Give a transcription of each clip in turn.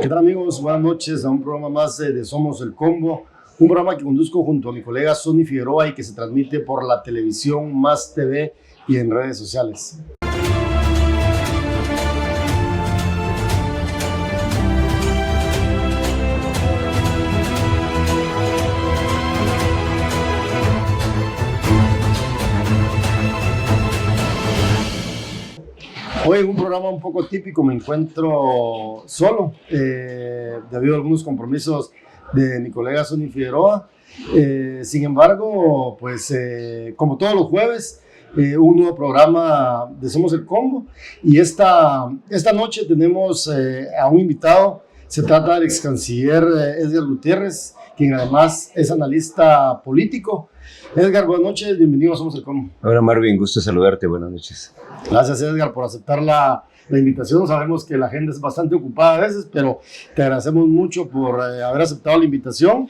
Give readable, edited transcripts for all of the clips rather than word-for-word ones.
¿Qué tal, amigos? Buenas noches a un programa más de Somos el Combo, un programa que conduzco junto a mi colega Sonny Figueroa y que se transmite por la televisión, Más TV y en redes sociales. Hoy en un programa un poco típico me encuentro solo, debido a algunos compromisos de mi colega Sonny Figueroa. Sin embargo, pues como todos los jueves, un nuevo programa de Somos el Combo. Y esta noche tenemos a un invitado. Se trata del ex canciller Edgar Gutiérrez, quien además es analista político. Edgar, buenas noches, bienvenido a Somos el Combo. Hola Marvin, gusto saludarte, buenas noches. Gracias, Edgar, por aceptar la invitación. Sabemos que la agenda es bastante ocupada a veces, pero te agradecemos mucho por haber aceptado la invitación.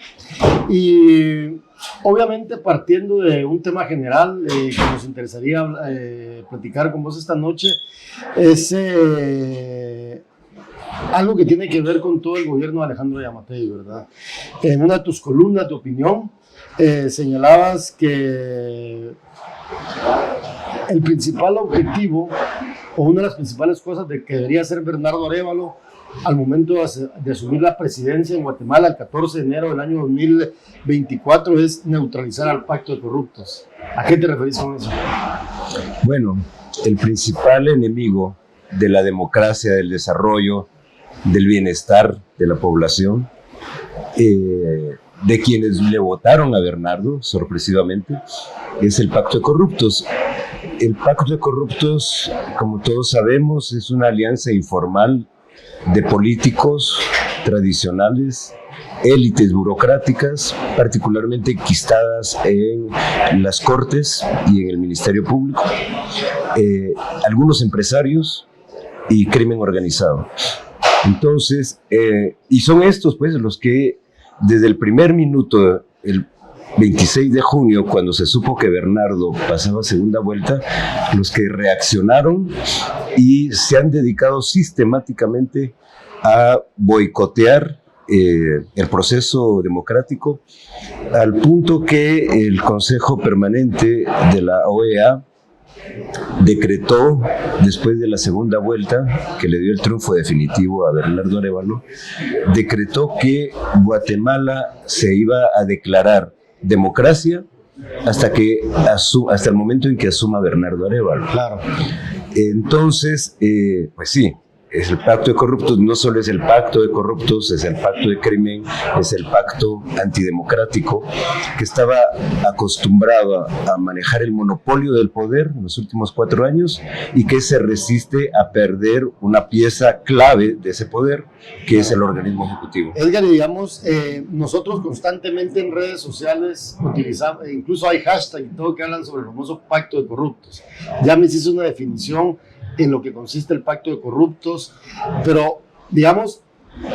Y obviamente partiendo de un tema general que nos interesaría platicar con vos esta noche, es algo que tiene que ver con todo el gobierno de Alejandro Yamatei, ¿verdad? En una de tus columnas de opinión señalabas que el principal objetivo o una de las principales cosas de que debería hacer Bernardo Arévalo al momento de asumir la presidencia en Guatemala el 14 de enero del año 2024 es neutralizar al pacto de corruptos. ¿A qué te referís con eso? Bueno, el principal enemigo de la democracia, del desarrollo, del bienestar de la población, de quienes le votaron a Bernardo, sorpresivamente, es el pacto de corruptos. El pacto de corruptos, como todos sabemos, es una alianza informal de políticos tradicionales, élites burocráticas, particularmente enquistadas en las Cortes y en el Ministerio Público, algunos empresarios y crimen organizado. Entonces, y son estos pues los que desde el primer minuto, el 26 de junio, cuando se supo que Bernardo pasaba segunda vuelta, los que reaccionaron y se han dedicado sistemáticamente a boicotear el proceso democrático, al punto que el Consejo Permanente de la OEA decretó, después de la segunda vuelta, que le dio el triunfo definitivo a Bernardo Arévalo, decretó que Guatemala se iba a declarar democracia hasta el momento en que asuma Bernardo Arévalo. Claro. Entonces, pues sí, es el pacto de corruptos, no solo es el pacto de corruptos, es el pacto de crimen, es el pacto antidemocrático que estaba acostumbrado a manejar el monopolio del poder en los últimos 4 años y que se resiste a perder una pieza clave de ese poder, que es el organismo ejecutivo. Edgar, digamos, nosotros constantemente en redes sociales utilizamos, incluso hay hashtag y todo que hablan sobre el famoso pacto de corruptos. Ya me hiciste una definición en lo que consiste el pacto de corruptos, pero digamos,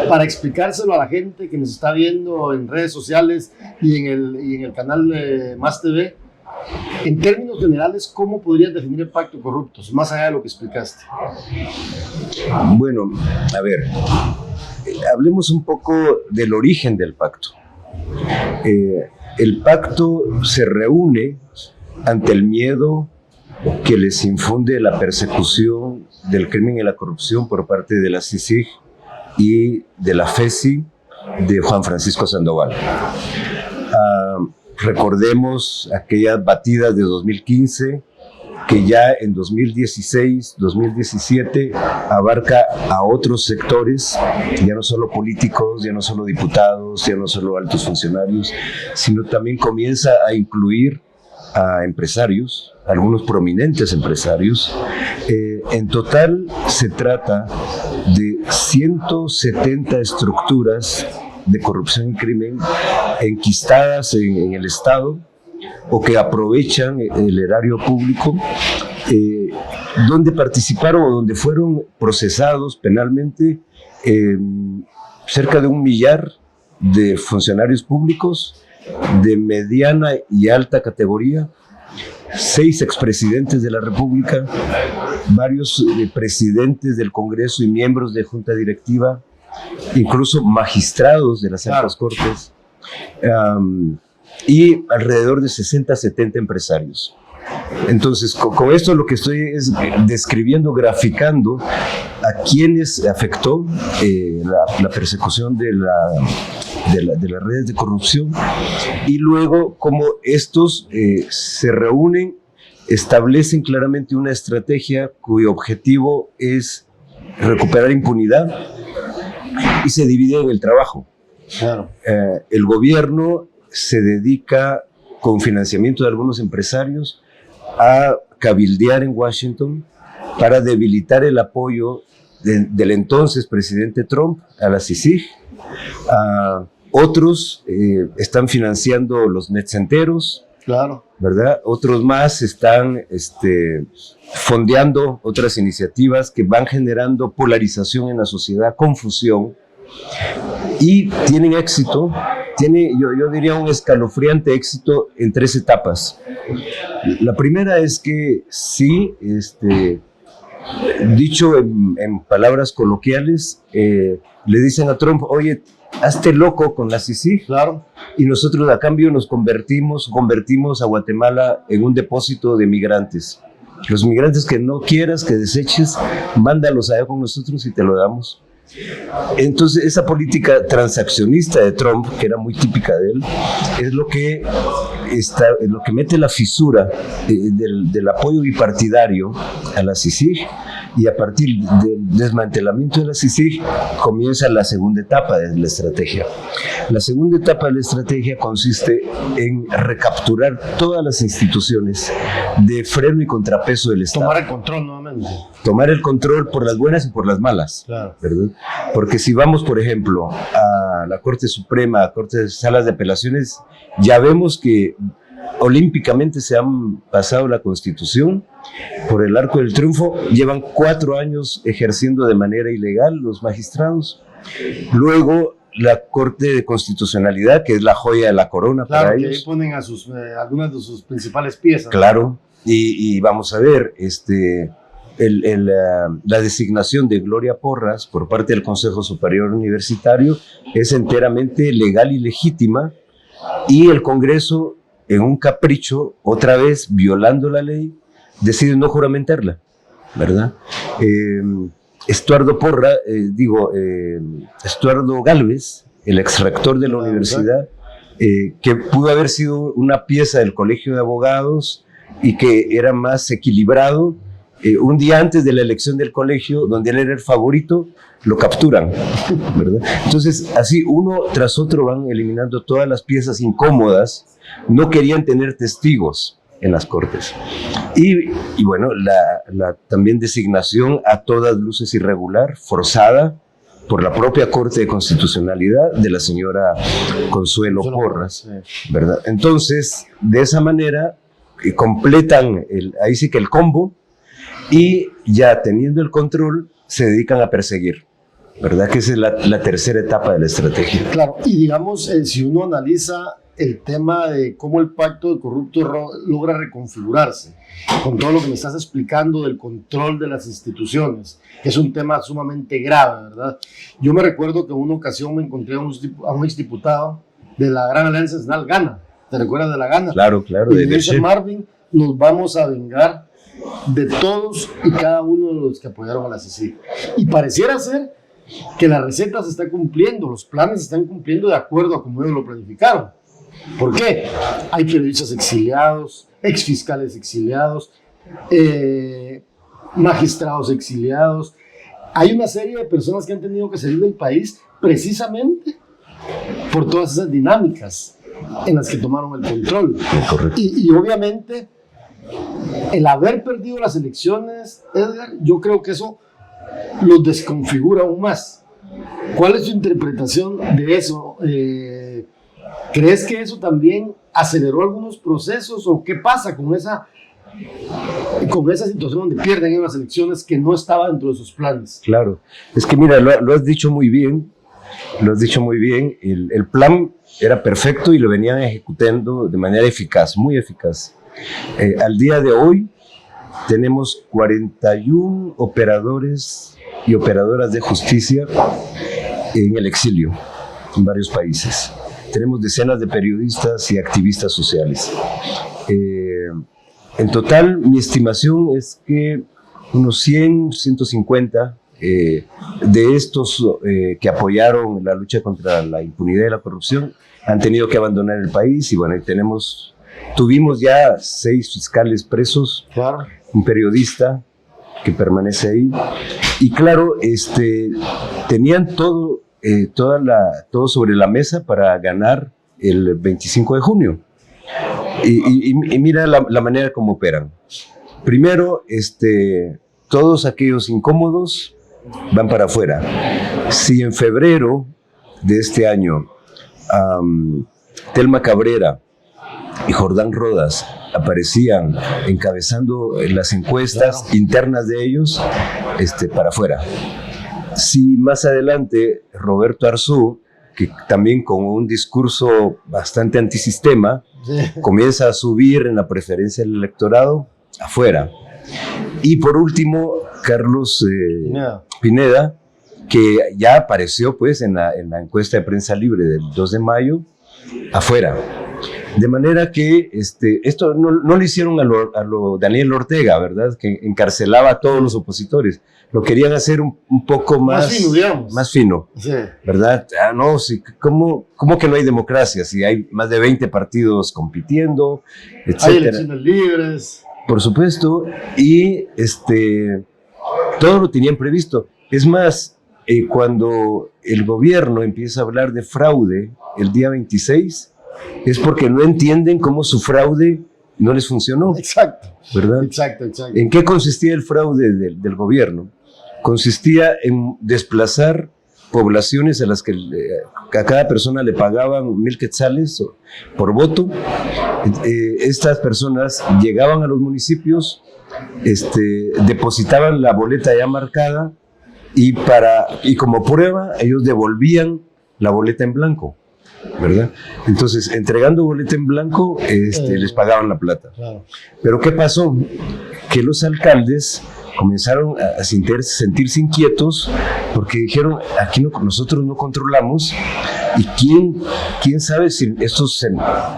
para explicárselo a la gente que nos está viendo en redes sociales y en el canal de Más TV, en términos generales, ¿cómo podrías definir el pacto de corruptos, más allá de lo que explicaste? Bueno, a ver, hablemos un poco del origen del pacto. El pacto se reúne ante el miedo que les infunde la persecución del crimen y la corrupción por parte de la CICIG y de la FESI de Juan Francisco Sandoval. Recordemos aquellas batidas de 2015, que ya en 2016, 2017 abarca a otros sectores, ya no solo políticos, ya no solo diputados, ya no solo altos funcionarios, sino también comienza a incluir a empresarios, algunos prominentes empresarios. En total se trata de 170 estructuras de corrupción y crimen enquistadas en el Estado o que aprovechan el erario público, donde participaron o donde fueron procesados penalmente cerca de 1 millar de funcionarios públicos de mediana y alta categoría, 6 expresidentes de la República, varios presidentes del Congreso y miembros de Junta Directiva, incluso magistrados de las altas cortes, y alrededor de 60, 70 empresarios. Entonces, con esto lo que estoy es describiendo, graficando a quienes afectó la persecución de las redes de corrupción, y luego cómo estos se reúnen, establecen claramente una estrategia cuyo objetivo es recuperar impunidad y se divide en el trabajo. Claro. El gobierno se dedica, con financiamiento de algunos empresarios, a cabildear en Washington para debilitar el apoyo del entonces presidente Trump a la CICIG. Otros están financiando los netcenteros, claro, ¿verdad? Otros más están fondeando otras iniciativas que van generando polarización en la sociedad, confusión, y tienen éxito. Yo diría un escalofriante éxito en 3 etapas. La primera es que sí, dicho en palabras coloquiales, le dicen a Trump: oye, hazte loco con la CICIG, claro, y nosotros a cambio nos convertimos a Guatemala en un depósito de migrantes. Los migrantes que no quieras, que deseches, mándalos allá con nosotros y te lo damos. Entonces, esa política transaccionista de Trump, que era muy típica de él, es lo que mete la fisura del apoyo bipartidario a la CICIG, y a partir del desmantelamiento de la CICIG comienza la segunda etapa de la estrategia. La segunda etapa de la estrategia consiste en recapturar todas las instituciones de freno y contrapeso del Estado. Tomar el control nuevamente. Tomar el control por las buenas y por las malas. Claro. ¿Verdad? Porque si vamos, por ejemplo, a la Corte Suprema, a Cortes, salas de apelaciones, ya vemos que olímpicamente se han pasado la Constitución por el arco del triunfo. Llevan 4 años ejerciendo de manera ilegal los magistrados. Luego, la Corte de Constitucionalidad, que es la joya de la corona, claro, para que ellos. ahí ponen a algunas de sus principales piezas. Claro, y vamos a ver, la designación de Gloria Porras por parte del Consejo Superior Universitario es enteramente legal y legítima, y el Congreso, en un capricho, otra vez violando la ley, decide no juramentarla, ¿verdad? Estuardo Gálvez, el ex rector de la universidad, que pudo haber sido una pieza del Colegio de Abogados y que era más equilibrado, un día antes de la elección del colegio, donde él era el favorito, lo capturan, ¿verdad? Entonces, así uno tras otro van eliminando todas las piezas incómodas. No querían tener testigos en las cortes. Y bueno, la también designación a todas luces irregular, forzada por la propia Corte de Constitucionalidad de la señora Consuelo Porras, ¿verdad? Entonces, de esa manera, completan ahí sí que el combo, y ya teniendo el control, se dedican a perseguir, ¿verdad? Que esa es la tercera etapa de la estrategia. Claro, y digamos, si uno analiza el tema de cómo el pacto de corruptos logra reconfigurarse, con todo lo que me estás explicando del control de las instituciones, que es un tema sumamente grave, ¿verdad? Yo me recuerdo que en una ocasión me encontré a un exdiputado de la Gran Alianza Nacional, Gana. ¿Te recuerdas de la Gana? Claro, claro. Y dice: Marvin, nos vamos a vengar de todos y cada uno de los que apoyaron a la CICIG. Y pareciera ser que la receta se está cumpliendo, los planes se están cumpliendo de acuerdo a como ellos lo planificaron. ¿Por qué? Hay periodistas exiliados, exfiscales exiliados, magistrados exiliados. Hay una serie de personas que han tenido que salir del país precisamente por todas esas dinámicas en las que tomaron el control. Y obviamente, el haber perdido las elecciones, Edgar, yo creo que eso los desconfigura aún más. ¿Cuál es tu interpretación de eso? ¿Crees que eso también aceleró algunos procesos, o qué pasa con esa situación donde pierden en las elecciones que no estaba dentro de sus planes? Claro, es que mira, lo has dicho muy bien, el plan era perfecto y lo venían ejecutando de manera eficaz, muy eficaz. Al día de hoy tenemos 41 operadores y operadoras de justicia en el exilio, en varios países. Tenemos decenas de periodistas y activistas sociales. En total, mi estimación es que unos 100, 150 de estos que apoyaron la lucha contra la impunidad y la corrupción han tenido que abandonar el país. Y bueno, tuvimos ya 6 fiscales presos, Claro. un periodista que permanece ahí. Y claro, tenían todo sobre la mesa para ganar el 25 de junio. Y mira la manera como operan. Primero, todos aquellos incómodos van para afuera. Si en febrero de este año Telma Cabrera y Jordán Rodas aparecían encabezando las encuestas internas de ellos, para afuera. Si más adelante Roberto Arzú, que también con un discurso bastante antisistema, comienza a subir en la preferencia del electorado, afuera. Y por último, Carlos Pineda, que ya apareció pues en la encuesta de Prensa Libre del 2 de mayo, afuera. De manera que esto no lo hicieron a lo Daniel Ortega, ¿verdad? Que encarcelaba a todos los opositores. Lo querían hacer un poco más fino, digamos. Más fino, Sí. ¿verdad? No, sí, ¿cómo que no hay democracia? Si hay más de 20 partidos compitiendo, etcétera. Hay elecciones libres. Por supuesto, y todo lo tenían previsto. Es más, cuando el gobierno empieza a hablar de fraude el día 26, es porque no entienden cómo su fraude no les funcionó. Exacto. ¿Verdad? Exacto. ¿En qué consistía el fraude del gobierno? Consistía en desplazar poblaciones a las que a cada persona le pagaban 1,000 quetzales por voto. Estas personas llegaban a los municipios, depositaban la boleta ya marcada y como prueba ellos devolvían la boleta en blanco, ¿verdad? Entonces, entregando boleta en blanco, les pagaban la plata. Claro. Pero ¿qué pasó? Que los alcaldes comenzaron a sentirse inquietos porque dijeron, aquí nosotros no controlamos y quién sabe si estos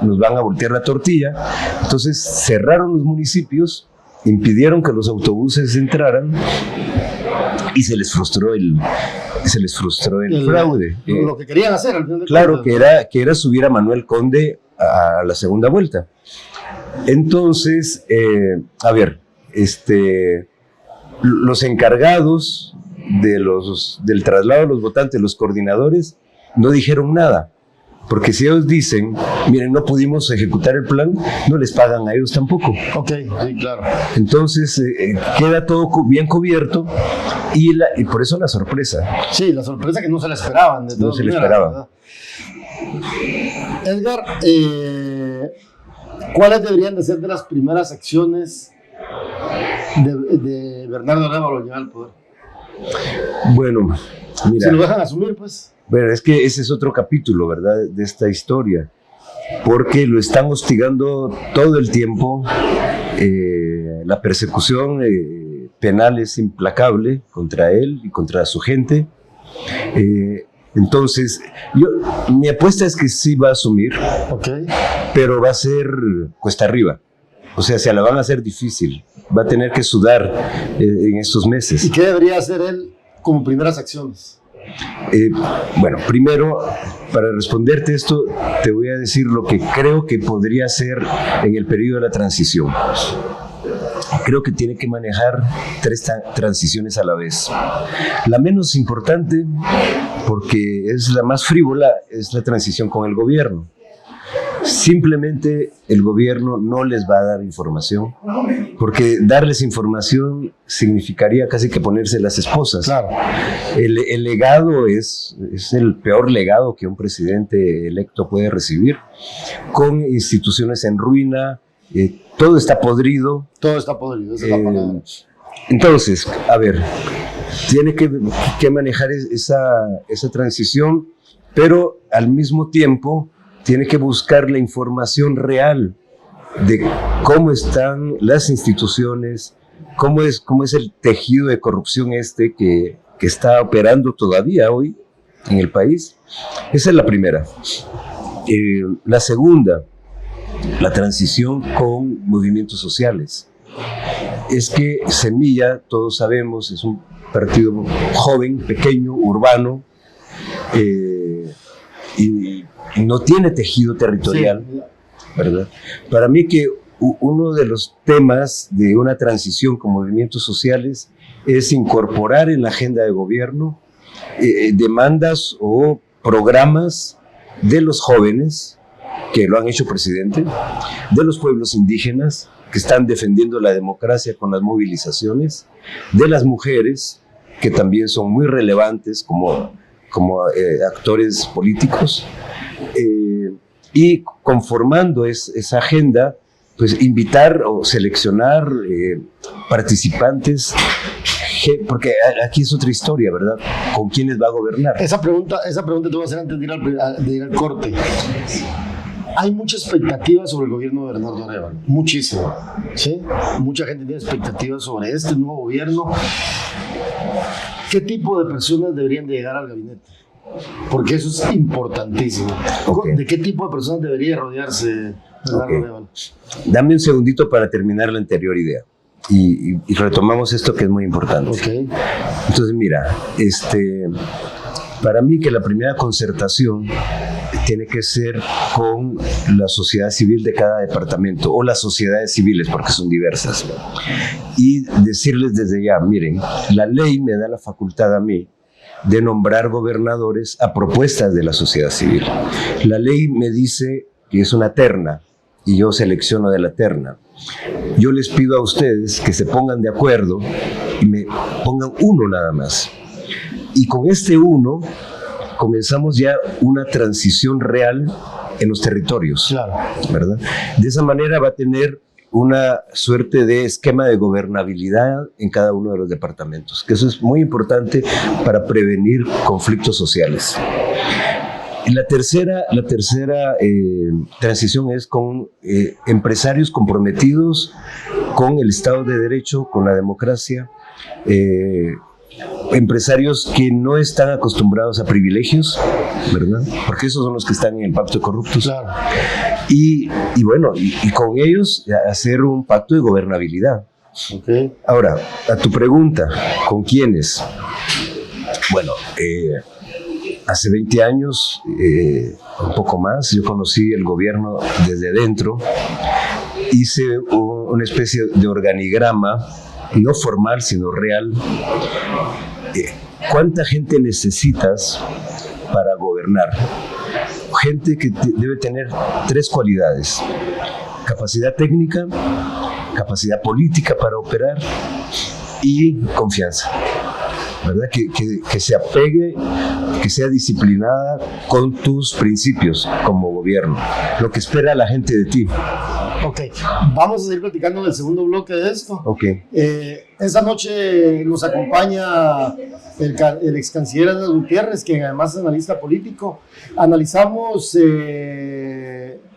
nos van a voltear la tortilla. Entonces cerraron los municipios, impidieron que los autobuses entraran y se les frustró el fraude. Lo que querían hacer al final de Claro, cuentas. que era subir a Manuel Conde a la segunda vuelta. Entonces, los encargados del traslado de los votantes, los coordinadores, no dijeron nada. Porque si ellos dicen, miren, no pudimos ejecutar el plan, no les pagan a ellos tampoco. Ok, sí, claro. Entonces, queda todo bien cubierto y por eso la sorpresa. Sí, la sorpresa que no se la esperaban. No se la esperaban. Edgar, ¿cuáles deberían de ser de las primeras acciones de Bernardo Arévalo al llegar al poder? Bueno, mira. Si lo dejan asumir, pues. Bueno, es que ese es otro capítulo, ¿verdad?, de esta historia, porque lo están hostigando todo el tiempo. La persecución penal es implacable contra él y contra su gente. Entonces, mi apuesta es que sí va a asumir, Okay. pero va a ser cuesta arriba. O sea, se la van a hacer difícil. Va a tener que sudar en estos meses. ¿Y qué debería hacer él como primeras acciones? Bueno, primero, para responderte esto, te voy a decir lo que creo que podría hacer en el periodo de la transición. Creo que tiene que manejar 3 transiciones a la vez. La menos importante, porque es la más frívola, es la transición con el gobierno. Simplemente el gobierno no les va a dar información, porque darles información significaría casi que ponerse las esposas. Claro. El legado es el peor legado que un presidente electo puede recibir, con instituciones en ruina, todo está podrido. Todo está podrido, esa es la palabra. Entonces, a ver, tiene que manejar esa transición, pero al mismo tiempo tiene que buscar la información real de cómo están las instituciones, cómo es el tejido de corrupción que está operando todavía hoy en el país. Esa es la primera. La segunda, la transición con movimientos sociales. Es que Semilla, todos sabemos, es un partido joven, pequeño, urbano, y no tiene tejido territorial, sí, ¿verdad? Para mí que uno de los temas de una transición con movimientos sociales es incorporar en la agenda de gobierno demandas o programas de los jóvenes que lo han hecho presidente, de los pueblos indígenas que están defendiendo la democracia con las movilizaciones, de las mujeres que también son muy relevantes como actores políticos, y conformando esa agenda, pues invitar o seleccionar participantes, porque aquí es otra historia, ¿verdad? ¿Con quiénes va a gobernar? Esa pregunta te voy a hacer antes de ir al corte. Hay mucha expectativa sobre el gobierno de Bernardo Arévalo, muchísimo, ¿sí? Mucha gente tiene expectativas sobre este nuevo gobierno. ¿Qué tipo de personas deberían de llegar al gabinete? Porque eso es importantísimo. Okay. ¿De qué tipo de personas debería rodearse Bernardo Arévalo? Dame un segundito para terminar la anterior idea y retomamos esto que es muy importante. Okay. Entonces, mira, para mí que la primera concertación tiene que ser con la sociedad civil de cada departamento, o las sociedades civiles, porque son diversas, y decirles desde ya, miren, la ley me da la facultad a mí de nombrar gobernadores a propuestas de la sociedad civil. La ley me dice que es una terna, y yo selecciono de la terna. Yo les pido a ustedes que se pongan de acuerdo y me pongan uno nada más. Y con este uno comenzamos ya una transición real en los territorios, claro, ¿verdad? De esa manera va a tener una suerte de esquema de gobernabilidad en cada uno de los departamentos, que eso es muy importante para prevenir conflictos sociales. Y la tercera transición es con empresarios comprometidos con el Estado de Derecho, con la democracia, empresarios que no están acostumbrados a privilegios, ¿verdad? Porque esos son los que están en el pacto de corruptos. Claro. Y bueno, y con ellos hacer un pacto de gobernabilidad. Okay. Ahora, a tu pregunta, ¿con quiénes? Bueno, hace 20 años, un poco más, yo conocí el gobierno desde dentro, hice una especie de organigrama, no formal, sino real. ¿Cuánta gente necesitas para gobernar? Gente que debe tener 3 cualidades: capacidad técnica, capacidad política para operar y confianza, ¿verdad? Que se apegue, que sea disciplinada con tus principios como gobierno, lo que espera la gente de ti. Ok, vamos a seguir platicando en el segundo bloque de esto. Okay. Esta noche nos acompaña el ex canciller Andrés Gutiérrez, quien además es analista político. Analizamos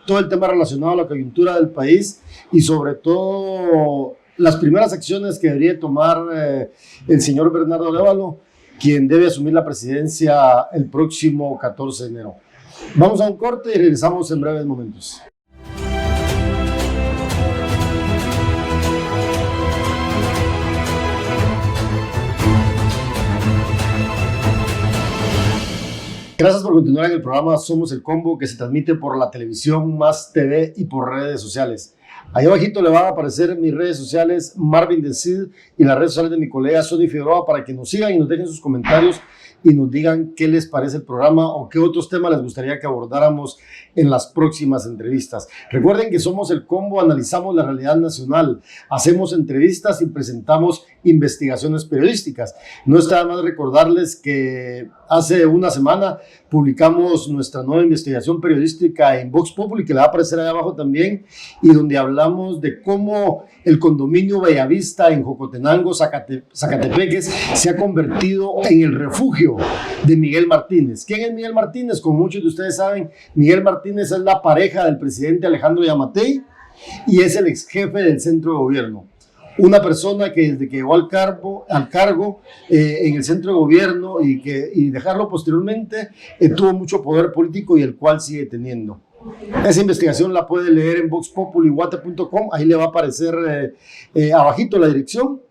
todo el tema relacionado a la coyuntura del país y sobre todo las primeras acciones que debería tomar el señor Bernardo Arévalo, quien debe asumir la presidencia el próximo 14 de enero. Vamos a un corte y regresamos en breves momentos. Gracias por continuar en el programa Somos el Combo, que se transmite por la televisión, Más TV y por redes sociales. Ahí abajito le van a aparecer mis redes sociales, Marvin del Cid, y las redes sociales de mi colega Sony Figueroa, para que nos sigan y nos dejen sus comentarios y nos digan qué les parece el programa o qué otros temas les gustaría que abordáramos en las próximas entrevistas. Recuerden que Somos el Combo, analizamos la realidad nacional, hacemos entrevistas y presentamos investigaciones periodísticas. No está de más recordarles que hace una semana publicamos nuestra nueva investigación periodística en Vox Populi, que le va a aparecer ahí abajo también, y donde hablamos de cómo el condominio Bellavista en Jocotenango, Zacatepeques, se ha convertido en el refugio de Miguel Martínez. ¿Quién es Miguel Martínez? Como muchos de ustedes saben, Miguel Martínez es la pareja del presidente Alejandro Yamatei y es el ex jefe del centro de gobierno. una persona que desde que llegó al cargo en el centro de gobierno y dejarlo posteriormente, tuvo mucho poder político y el cual sigue teniendo. Esa investigación la puede leer en voxpopuliwate.com, ahí le va a aparecer abajito la dirección.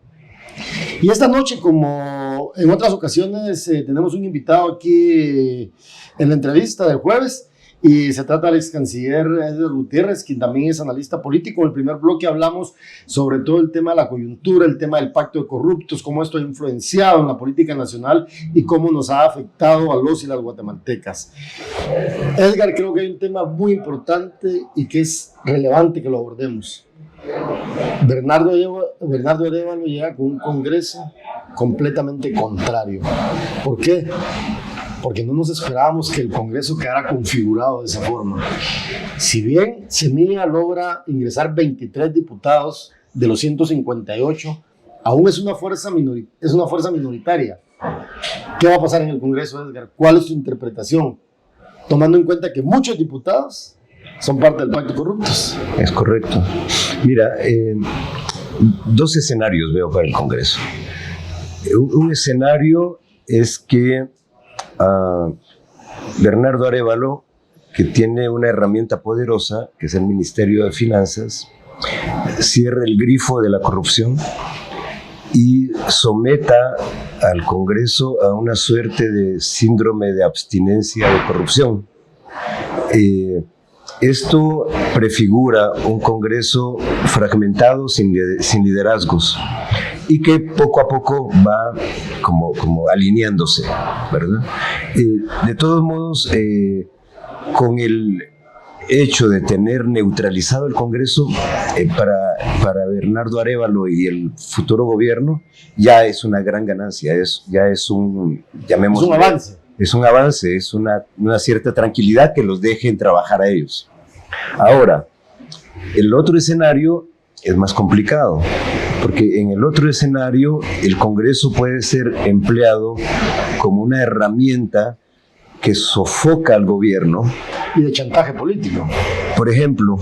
Y esta noche, como en otras ocasiones, tenemos un invitado aquí en la entrevista del jueves, y se trata del ex canciller Edgar Gutiérrez, quien también es analista político. En el primer bloque hablamos sobre todo el tema de la coyuntura, el tema del pacto de corruptos, cómo esto ha influenciado en la política nacional y cómo nos ha afectado a los y las guatemaltecas. Edgar, creo que hay un tema muy importante y que es relevante que lo abordemos. Bernardo Arévalo llega con un Congreso completamente contrario. ¿Por qué? Porque no nos esperábamos que el Congreso quedara configurado de esa forma. Si bien Semilla logra ingresar 23 diputados de los 158, aún es una fuerza minoritaria. ¿Qué va a pasar en el Congreso, Edgar? ¿Cuál es tu interpretación? Tomando en cuenta que muchos diputados son parte del pacto de corruptos. Es correcto. Mira, dos escenarios veo para el Congreso. Un escenario es que Bernardo Arévalo, que tiene una herramienta poderosa, que es el Ministerio de Finanzas, cierre el grifo de la corrupción y someta al Congreso a una suerte de síndrome de abstinencia de corrupción. Esto prefigura un Congreso fragmentado, sin liderazgos, y que poco a poco va como alineándose, ¿verdad? De todos modos, con el hecho de tener neutralizado el Congreso para Bernardo Arévalo y el futuro gobierno, ya es una gran ganancia, es un avance. Es un avance, es una cierta tranquilidad que los dejen trabajar a ellos. Ahora, el otro escenario es más complicado, porque en el otro escenario el Congreso puede ser empleado como una herramienta que sofoca al gobierno. Y de chantaje político. Por ejemplo,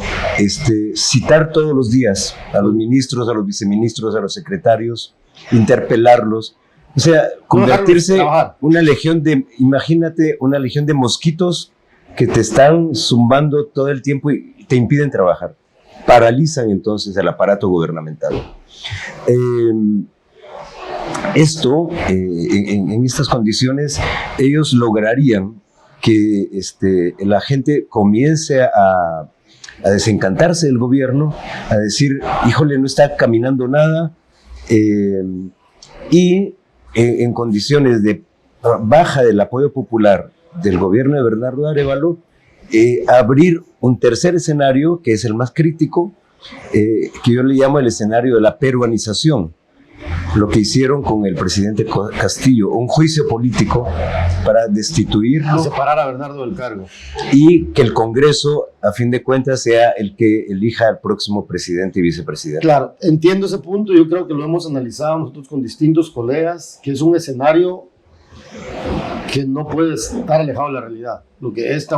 citar todos los días a los ministros, a los viceministros, a los secretarios, interpelarlos. O sea, convertirse una legión imagínate una legión de mosquitos que te están zumbando todo el tiempo y te impiden trabajar. Paralizan entonces el aparato gubernamental. Esto, en estas condiciones, ellos lograrían que la gente comience a desencantarse del gobierno, a decir, híjole, no está caminando nada, y en condiciones de baja del apoyo popular del gobierno de Bernardo Arévalo, abrir un tercer escenario, que es el más crítico, que yo le llamo el escenario de la peruanización. Lo que hicieron con el presidente Castillo, un juicio político para destituirlo. Separar a Bernardo del cargo. Y que el Congreso, a fin de cuentas, sea el que elija al próximo presidente y vicepresidente. Claro, entiendo ese punto. Yo creo que lo hemos analizado nosotros con distintos colegas, que es un escenario que no puede estar alejado de la realidad. Lo que este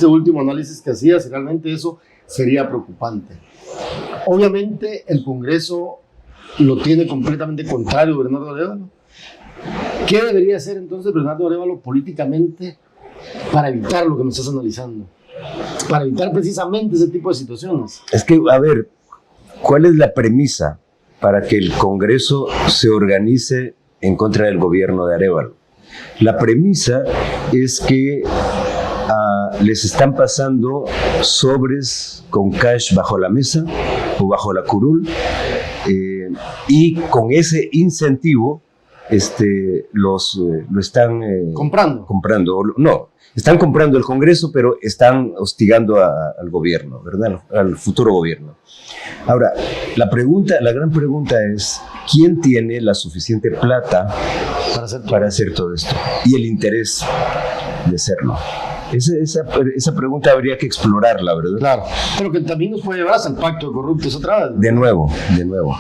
último análisis que hacías, realmente eso sería preocupante. Obviamente, el Congreso lo tiene completamente contrario Bernardo Arévalo. ¿Qué debería hacer entonces Bernardo Arévalo políticamente para evitar lo que me estás analizando? Para evitar precisamente ese tipo de situaciones. Es que, a ver, ¿cuál es la premisa para que el Congreso se organice en contra del gobierno de Arévalo? La premisa es que les están pasando sobres con cash bajo la mesa o bajo la curul, y con ese incentivo lo están comprando. No, están comprando el Congreso, pero están hostigando al gobierno, ¿verdad? Al futuro gobierno. Ahora, la gran pregunta es, ¿quién tiene la suficiente plata para hacer todo esto? Y el interés de hacerlo. Esa pregunta habría que explorarla, ¿verdad? Claro, pero que también nos puede llevar hasta el pacto de corruptos otra vez. De nuevo,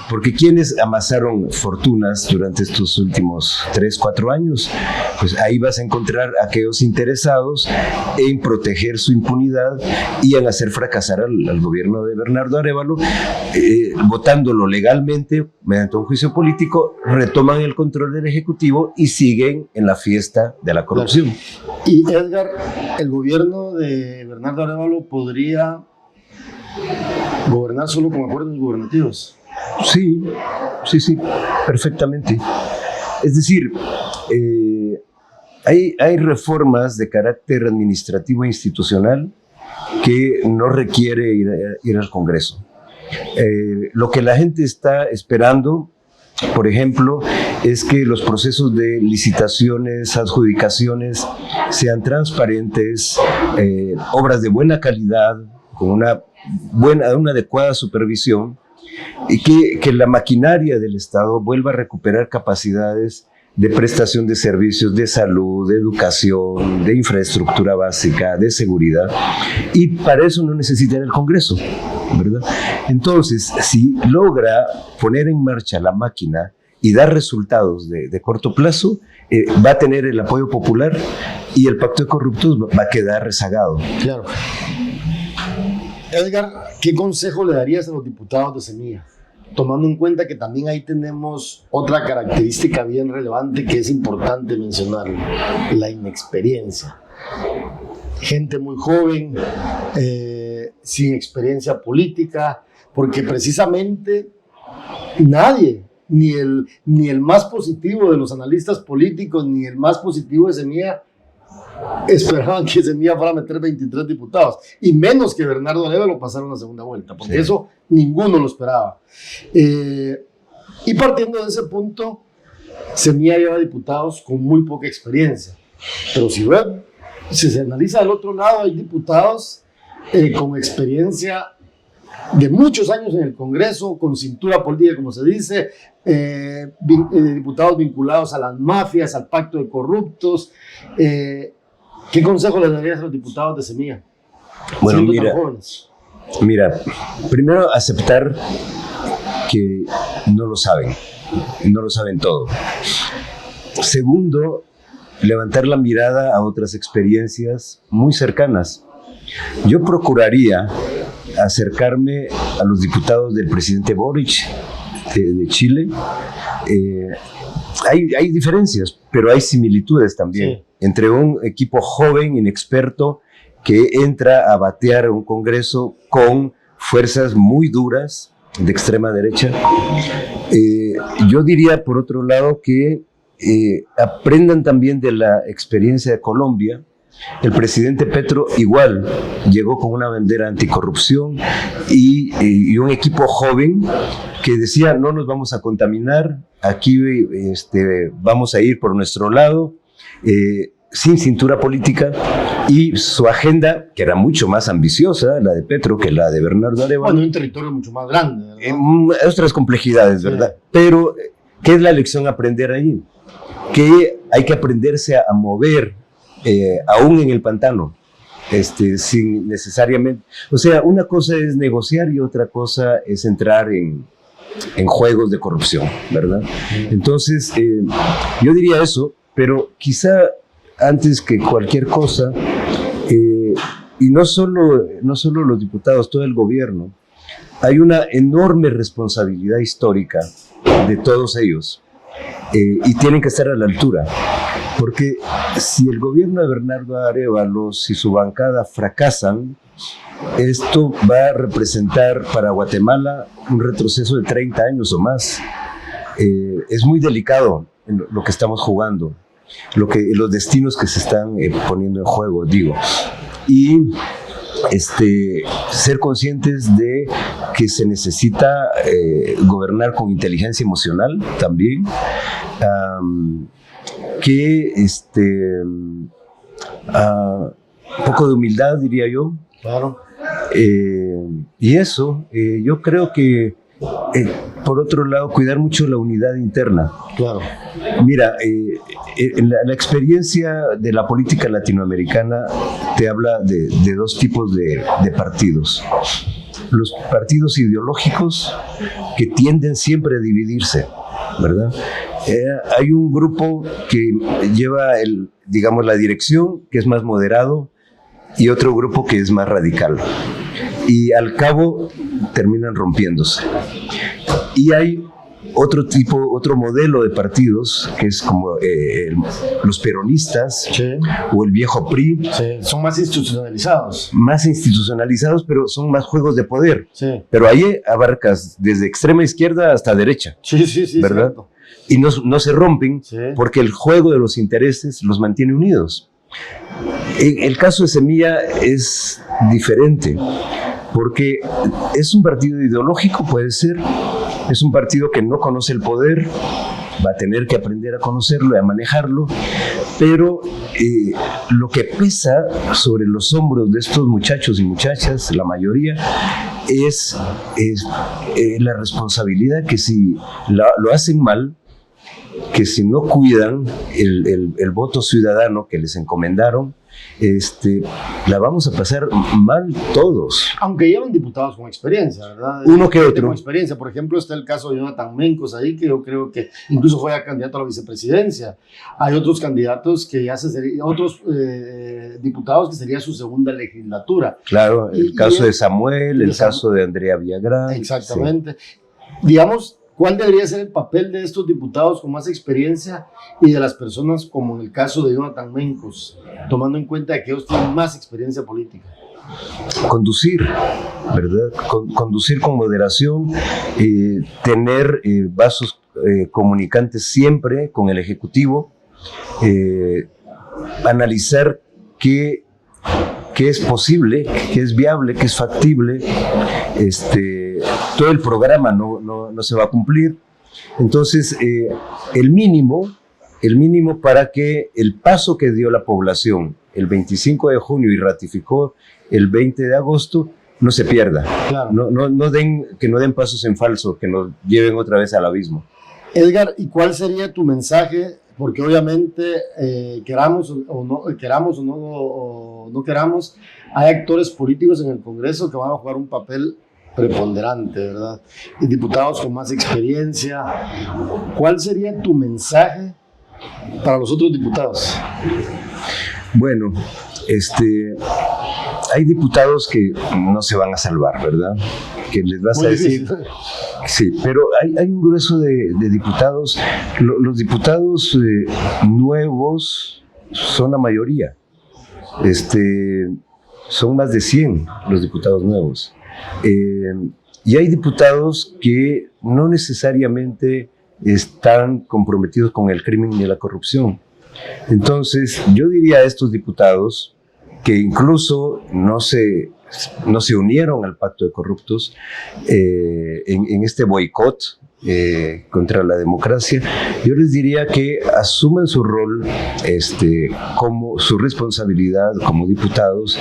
porque quienes amasaron fortunas durante estos últimos 3, 4 años, pues ahí vas a encontrar a aquellos interesados en proteger su impunidad y en hacer fracasar al gobierno de Bernardo Arévalo, votándolo legalmente mediante un juicio político, retoman el control del Ejecutivo y siguen en la fiesta de la corrupción. Claro. Y Edgar, ¿el gobierno de Bernardo Arévalo podría gobernar solo con acuerdos gubernativos? Sí, perfectamente. Es decir, hay reformas de carácter administrativo e institucional que no requiere ir al Congreso. Lo que la gente está esperando, por ejemplo, es que los procesos de licitaciones, adjudicaciones sean transparentes, obras de buena calidad, con una adecuada supervisión, y que la maquinaria del Estado vuelva a recuperar capacidades de prestación de servicios de salud, de educación, de infraestructura básica, de seguridad, y para eso no necesitan el Congreso, ¿verdad? Entonces, si logra poner en marcha la máquina y dar resultados de corto plazo, va a tener el apoyo popular y el pacto de corruptos va a quedar rezagado. Claro. Edgar, ¿qué consejo le darías a los diputados de Semilla? Tomando en cuenta que también ahí tenemos otra característica bien relevante que es importante mencionar, la inexperiencia. Gente muy joven, sin experiencia política, porque precisamente nadie, ni el más positivo de los analistas políticos, ni el más positivo de Semilla, esperaban que Semilla fuera a meter 23 diputados, y menos que Bernardo Arévalo pasara una segunda vuelta, porque eso ninguno lo esperaba. Y partiendo de ese punto, Semilla lleva diputados con muy poca experiencia, pero si se analiza del otro lado, hay diputados con experiencia de muchos años en el Congreso, con cintura política, como se dice, diputados vinculados a las mafias, al pacto de corruptos. ¿Qué consejo le darías a los diputados de Semilla? Bueno, mira, primero aceptar que no lo saben todo. Segundo, levantar la mirada a otras experiencias muy cercanas. Yo procuraría acercarme a los diputados del presidente Boric de Chile. Hay diferencias, pero hay similitudes también entre un equipo joven, inexperto, que entra a batear un Congreso con fuerzas muy duras de extrema derecha. Yo diría, por otro lado, que aprendan también de la experiencia de Colombia. El presidente Petro igual llegó con una bandera anticorrupción y un equipo joven que decía: no nos vamos a contaminar, aquí vamos a ir por nuestro lado, sin cintura política, y su agenda, que era mucho más ambiciosa, la de Petro, que la de Bernardo Arévalo. Bueno, un territorio mucho más grande, ¿verdad? Otras complejidades, ¿verdad? Sí. Pero, ¿qué es la lección a aprender ahí? Que hay que aprenderse a mover, aún en el pantano, sin necesariamente... O sea, una cosa es negociar y otra cosa es entrar en juegos de corrupción, ¿verdad? Entonces, yo diría eso, pero quizá antes que cualquier cosa, y no solo los diputados, todo el gobierno, hay una enorme responsabilidad histórica de todos ellos, y tienen que estar a la altura, porque si el gobierno de Bernardo Arévalo, si su bancada fracasan, esto va a representar para Guatemala un retroceso de 30 años o más. Es muy delicado lo que estamos jugando, los destinos que se están poniendo en juego, digo. Y ser conscientes de que se necesita gobernar con inteligencia emocional también, que un poco de humildad, diría yo. Claro. Y eso, yo creo que por otro lado, cuidar mucho la unidad interna. Claro. Mira, la experiencia de la política latinoamericana te habla de dos tipos de partidos. Los partidos ideológicos que tienden siempre a dividirse, ¿verdad? Hay un grupo que lleva, digamos, la dirección, que es más moderado, y otro grupo que es más radical. Y al cabo terminan rompiéndose. Y hay otro modelo de partidos, que es como los peronistas, sí, o el viejo PRI. Sí, son más institucionalizados. Más institucionalizados, pero son más juegos de poder. Sí. Pero ahí abarcas desde extrema izquierda hasta derecha. Sí, sí, sí. ¿Verdad? Cierto. Y no se rompen, sí, porque el juego de los intereses los mantiene unidos. En el caso de Semilla es diferente, porque es un partido ideológico, puede ser. Es un partido que no conoce el poder, va a tener que aprender a conocerlo y a manejarlo, pero lo que pesa sobre los hombros de estos muchachos y muchachas, la mayoría, es la responsabilidad que si lo hacen mal, que si no cuidan el voto ciudadano que les encomendaron, la vamos a pasar mal todos. Aunque llevan diputados con experiencia, ¿verdad? Uno que otro. Con experiencia. Por ejemplo, está el caso de Jonathan Mencos ahí, que yo creo que incluso fue candidato a la vicepresidencia. Hay otros candidatos que ya otros diputados que sería su segunda legislatura. Claro, el caso de Samuel, el caso de Andrea Villagrán. Exactamente. Sí. Digamos, ¿cuál debería ser el papel de estos diputados con más experiencia y de las personas como en el caso de Jonathan Mencos, tomando en cuenta que ellos tienen más experiencia política? Conducir, ¿verdad? Conducir con moderación, tener vasos comunicantes siempre con el Ejecutivo, analizar qué es posible, qué es viable, qué es factible. Todo el programa no se va a cumplir. Entonces, el mínimo para que el paso que dio la población el 25 de junio y ratificó el 20 de agosto no se pierda. Claro. Que no den pasos en falso, que nos lleven otra vez al abismo. Edgar, ¿y cuál sería tu mensaje? Porque obviamente, queramos o no queramos, hay actores políticos en el Congreso que van a jugar un papel preponderante, ¿verdad? Y diputados con más experiencia. ¿Cuál sería tu mensaje para los otros diputados? Bueno, hay diputados que no se van a salvar, ¿verdad? Que les vas a decir... Sí, pero hay un grueso de diputados. Los diputados nuevos son la mayoría. Son más de 100 los diputados nuevos. Y hay diputados que no necesariamente están comprometidos con el crimen ni la corrupción. Entonces, yo diría a estos diputados que incluso no se unieron al pacto de corruptos en este boicot contra la democracia, yo les diría que asuman su rol como su responsabilidad como diputados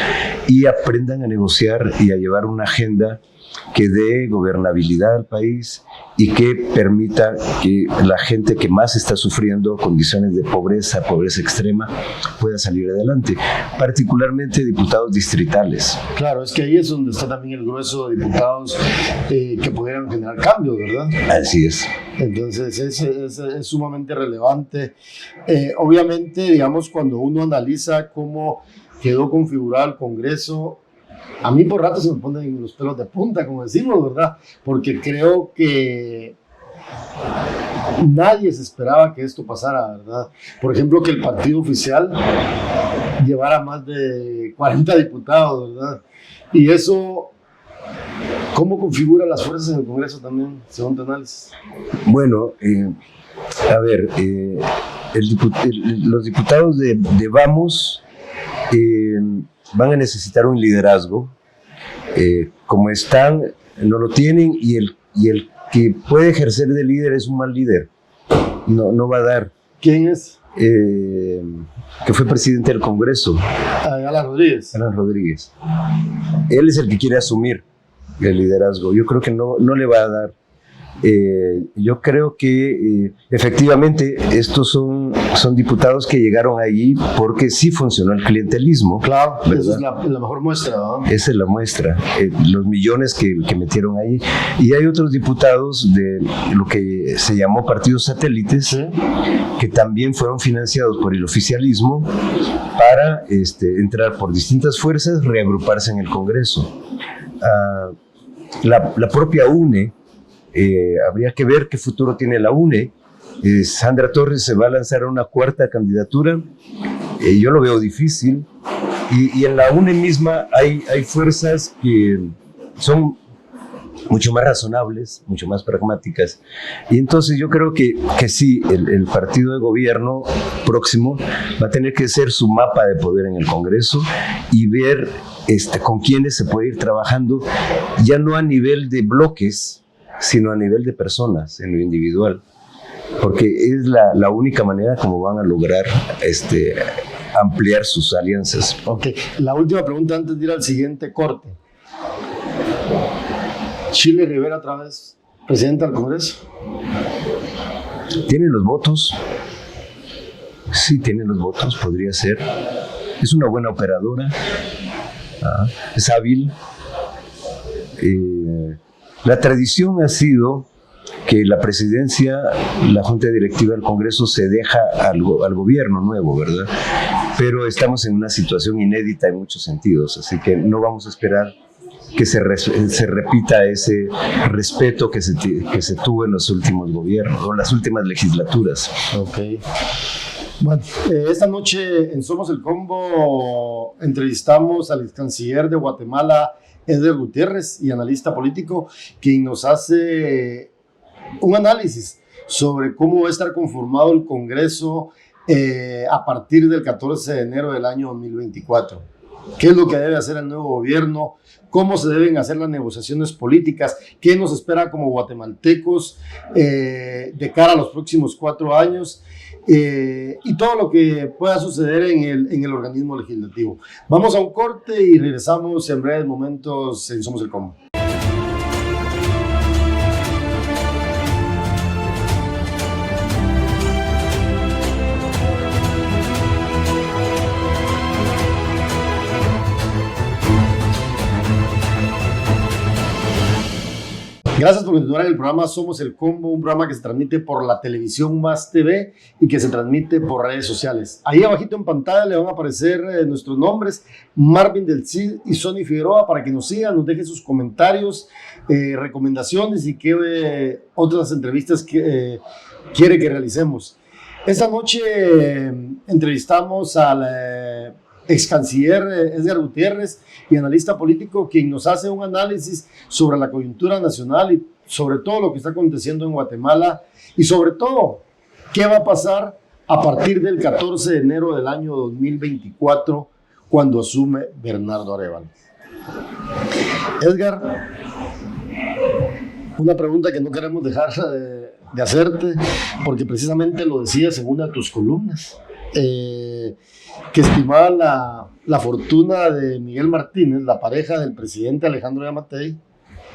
y aprendan a negociar y a llevar una agenda que dé gobernabilidad al país y que permita que la gente que más está sufriendo condiciones de pobreza extrema, pueda salir adelante, particularmente diputados distritales. Claro, es que ahí es donde está también el grueso de diputados que pudieran generar cambios, ¿verdad? Así es. Entonces es sumamente relevante. Obviamente, digamos, cuando uno analiza cómo quedó configurado el Congreso, a mí por rato se me ponen los pelos de punta, como decimos, ¿verdad? Porque creo que nadie se esperaba que esto pasara, ¿verdad? Por ejemplo, que el partido oficial llevara más de 40 diputados, ¿verdad? Y eso, ¿cómo configura las fuerzas en el Congreso también, según tu análisis? Bueno, a ver, los diputados de Vamos van a necesitar un liderazgo. Como están, no lo tienen, y el que puede ejercer de líder es un mal líder. No va a dar. ¿Quién es? Que fue presidente del Congreso. Alan Rodríguez. Alan Rodríguez. Él es el que quiere asumir el liderazgo. Yo creo que no le va a dar. Yo creo que efectivamente estos son diputados que llegaron allí porque sí funcionó el clientelismo. Claro, ¿verdad? esa es la mejor muestra, ¿no? Esa es la muestra, los millones que metieron ahí. Y hay otros diputados de lo que se llamó partidos satélites, ¿sí?, que también fueron financiados por el oficialismo para entrar por distintas fuerzas, reagruparse en el Congreso. La propia UNE, habría que ver qué futuro tiene la UNE. Sandra Torres se va a lanzar a una cuarta candidatura. Yo lo veo difícil. Y en la UNE misma hay fuerzas que son mucho más razonables, mucho más pragmáticas. Y entonces yo creo que sí, el partido de gobierno próximo va a tener que ser su mapa de poder en el Congreso y ver con quiénes se puede ir trabajando, ya no a nivel de bloques, sino a nivel de personas, en lo individual. Porque es la única manera como van a lograr ampliar sus alianzas. Ok, la última pregunta antes de ir al siguiente corte. Chile Rivera otra vez presidente del Congreso. ¿Tiene los votos? Sí, tiene los votos, podría ser. Es una buena operadora, es hábil. La tradición ha sido que la presidencia, la junta directiva del Congreso se deja al gobierno nuevo, ¿verdad? Pero estamos en una situación inédita en muchos sentidos, así que no vamos a esperar que se repita ese respeto que se tuvo en los últimos gobiernos o en las últimas legislaturas. Ok. Bueno, esta noche en Somos el Combo entrevistamos al ex canciller de Guatemala, Edgar Gutiérrez, y analista político, quien nos hace un análisis sobre cómo va a estar conformado el Congreso a partir del 14 de enero del año 2024. ¿Qué es lo que debe hacer el nuevo gobierno? ¿Cómo se deben hacer las negociaciones políticas? ¿Qué nos espera como guatemaltecos de cara a los próximos 4 años? Y todo lo que pueda suceder en el organismo legislativo. Vamos a un corte y regresamos en breves momentos en Somos el Combo. Gracias por continuar en el programa Somos el Combo, un programa que se transmite por la televisión Más TV y que se transmite por redes sociales. Ahí abajito en pantalla le van a aparecer nuestros nombres, Marvin del Cid y Sonny Figueroa, para que nos sigan, nos dejen sus comentarios, recomendaciones y qué otras entrevistas que quiere que realicemos. Esta noche entrevistamos al ex canciller Edgar Gutiérrez y analista político, quien nos hace un análisis sobre la coyuntura nacional y sobre todo lo que está aconteciendo en Guatemala y sobre todo qué va a pasar a partir del 14 de enero del año 2024 cuando asume Bernardo Arévalo. Edgar, una pregunta que no queremos dejar de hacerte, porque precisamente lo decías en una de tus columnas, que estimaba la fortuna de Miguel Martínez, la pareja del presidente Alejandro Yamatei,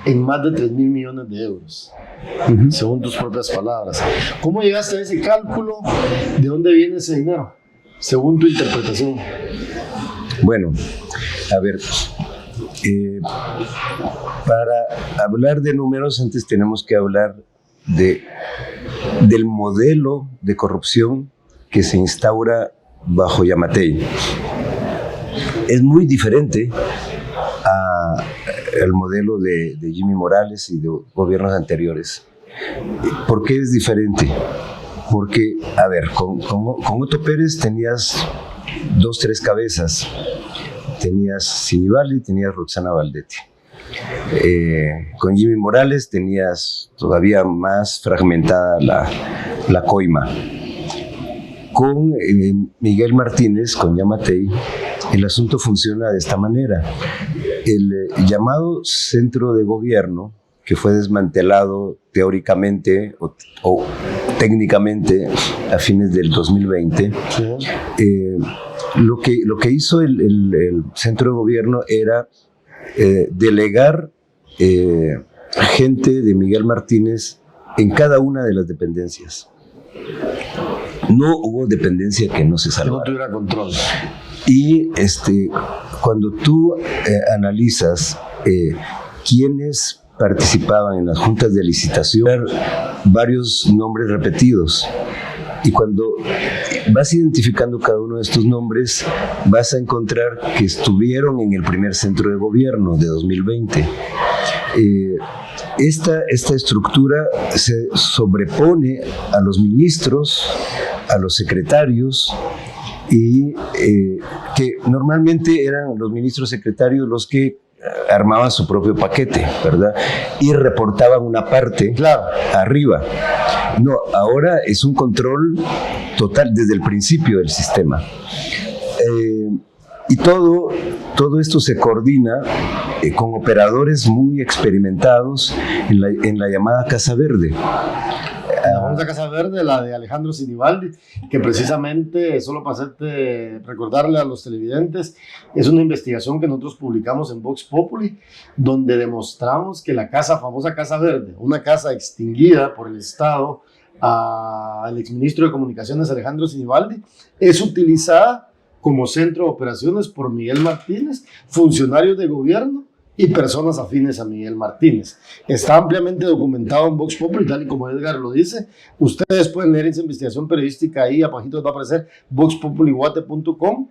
en más de 3.000 millones de euros, según tus propias palabras. ¿Cómo llegaste a ese cálculo? ¿De dónde viene ese dinero, según tu interpretación? Bueno, a ver, para hablar de números antes tenemos que hablar del modelo de corrupción que se instaura bajo Yamatei. Es muy diferente al modelo de Jimmy Morales y de gobiernos anteriores. ¿Por qué es diferente? Porque, a ver, con Otto Pérez tenías 2, 3 cabezas. Tenías Sinibaldi y tenías Roxana Valdetti. Con Jimmy Morales tenías todavía más fragmentada la coima. Con Miguel Martínez, con Yamatei, el asunto funciona de esta manera. El llamado centro de gobierno, que fue desmantelado teóricamente o técnicamente a fines del 2020, lo que hizo el centro de gobierno era delegar gente de Miguel Martínez en cada una de las dependencias. No hubo dependencia que no se salvara. Que no tuviera control. Y cuando tú analizas quiénes participaban en las juntas de licitación, varios nombres repetidos. Y cuando vas identificando cada uno de estos nombres, vas a encontrar que estuvieron en el primer centro de gobierno de 2020. Esta estructura se sobrepone a los ministros, a los secretarios, y que normalmente eran los ministros secretarios los que armaban su propio paquete, ¿verdad? Y reportaban una parte arriba. No, ahora es un control total desde el principio del sistema. Y todo esto se coordina con operadores muy experimentados en la llamada Casa Verde. La famosa Casa Verde, la de Alejandro Sinibaldi, que precisamente, solo para recordarle a los televidentes, es una investigación que nosotros publicamos en Vox Populi, donde demostramos que la famosa Casa Verde, una casa extinguida por el Estado al exministro de Comunicaciones Alejandro Sinibaldi, es utilizada como centro de operaciones por Miguel Martínez, funcionarios de gobierno y personas afines a Miguel Martínez. Está ampliamente documentado en Vox Populi, tal y como Edgar lo dice. Ustedes pueden leer esa investigación periodística ahí, abajito les va a aparecer voxpopuliguate.com.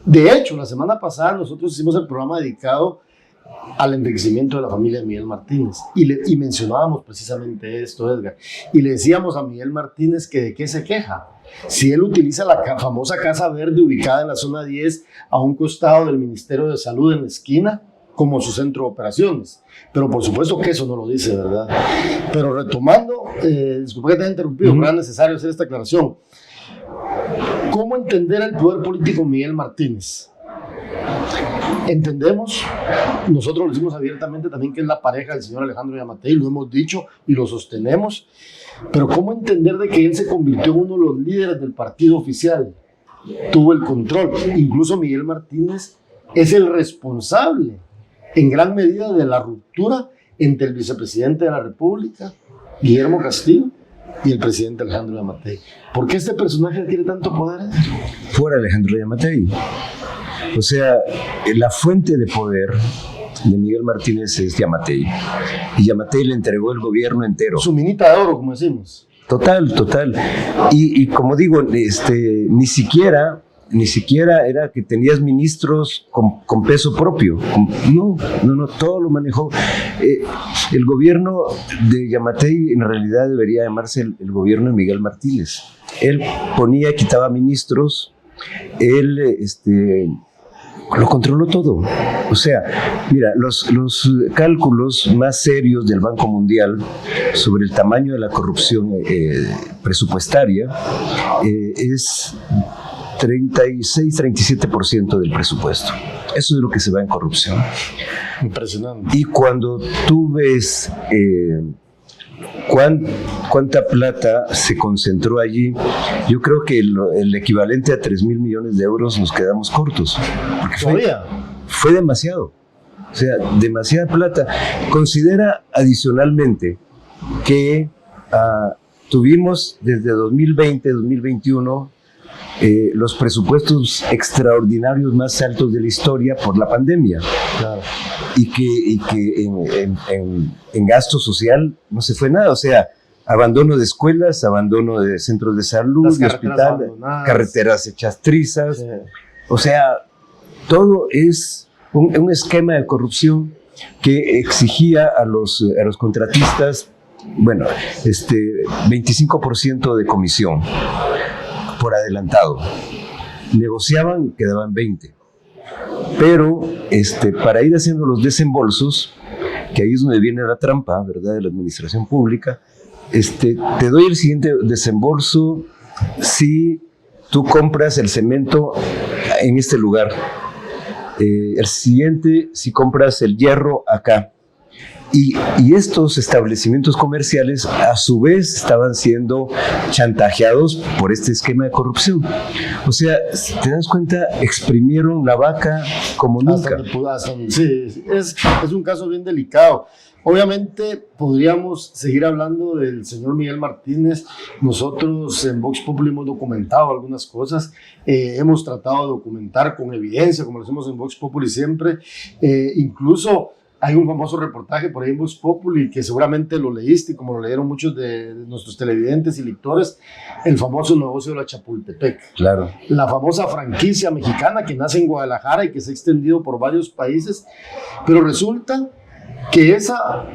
De hecho, la semana pasada nosotros hicimos el programa dedicado al enriquecimiento de la familia de Miguel Martínez y mencionábamos precisamente esto, Edgar, y le decíamos a Miguel Martínez que de qué se queja si él utiliza la famosa Casa Verde ubicada en la zona 10 a un costado del Ministerio de Salud en la esquina como su centro de operaciones. Pero por supuesto que eso no lo dice, ¿verdad? Pero retomando, disculpa que te haya interrumpido, pero era necesario hacer esta aclaración. ¿Cómo entender el poder político de Miguel Martínez? Entendemos, nosotros lo decimos abiertamente también, que es la pareja del señor Alejandro Yamatei, lo hemos dicho y lo sostenemos, pero ¿cómo entender de que él se convirtió en uno de los líderes del partido oficial? Tuvo el control. Incluso Miguel Martínez es el responsable en gran medida de la ruptura entre el vicepresidente de la República, Guillermo Castillo, y el presidente Alejandro Yamatei. ¿Por qué este personaje tiene tanto poder? Fuera Alejandro Yamatei. O sea, la fuente de poder de Miguel Martínez es Yamatei. Y Yamatei le entregó el gobierno entero. Su minita de oro, como decimos. Total. Y como digo, ni siquiera era que tenías ministros con peso propio. No, todo lo manejó. El gobierno de Yamatei en realidad debería llamarse el gobierno de Miguel Martínez. Él ponía y quitaba ministros, él lo controló todo. O sea, mira, los cálculos más serios del Banco Mundial sobre el tamaño de la corrupción presupuestaria es 36-37% del presupuesto. Eso es lo que se va en corrupción. Impresionante. Y cuando tú ves cuánta plata se concentró allí, yo creo que el equivalente a 3,000 millones de euros nos quedamos cortos. Porque fue demasiado. O sea, demasiada plata. Considera adicionalmente que tuvimos desde 2020-2021 los presupuestos extraordinarios más altos de la historia por la pandemia. Claro. Y que en gasto social no se fue nada. O sea, abandono de escuelas, abandono de centros de salud, de hospitales, carreteras hechas trizas. Sí. O sea, todo es un esquema de corrupción que exigía a los contratistas, 25% de comisión por adelantado. Negociaban, quedaban 20%. Pero para ir haciendo los desembolsos, que ahí es donde viene la trampa, ¿verdad?, de la administración pública, te doy el siguiente desembolso si tú compras el cemento en este lugar. El siguiente si compras el hierro acá. Y estos establecimientos comerciales a su vez estaban siendo chantajeados por este esquema de corrupción. O sea, ¿te das cuenta? Exprimieron la vaca como nunca. Sí, es un caso bien delicado. Obviamente podríamos seguir hablando del señor Miguel Martínez. Nosotros en Vox Populi hemos documentado algunas cosas, hemos tratado de documentar con evidencia, como lo hacemos en Vox Populi siempre. Incluso hay un famoso reportaje por ahí en Vox Populi que seguramente lo leíste, como lo leyeron muchos de nuestros televidentes y lectores, el famoso negocio de la Chapultepec. Claro. La famosa franquicia mexicana que nace en Guadalajara y que se ha extendido por varios países, pero resulta que esa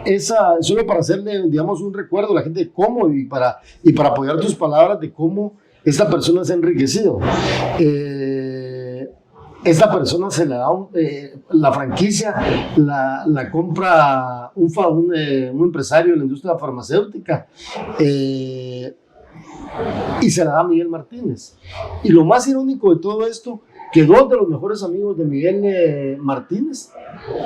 solo para hacerle, digamos, un recuerdo a la gente de cómo y para apoyar tus palabras de cómo esta persona se ha enriquecido. Esta persona se le da la franquicia, la compra un empresario de la industria farmacéutica y se la da a Miguel Martínez. Y lo más irónico de todo esto, que dos de los mejores amigos de Miguel Martínez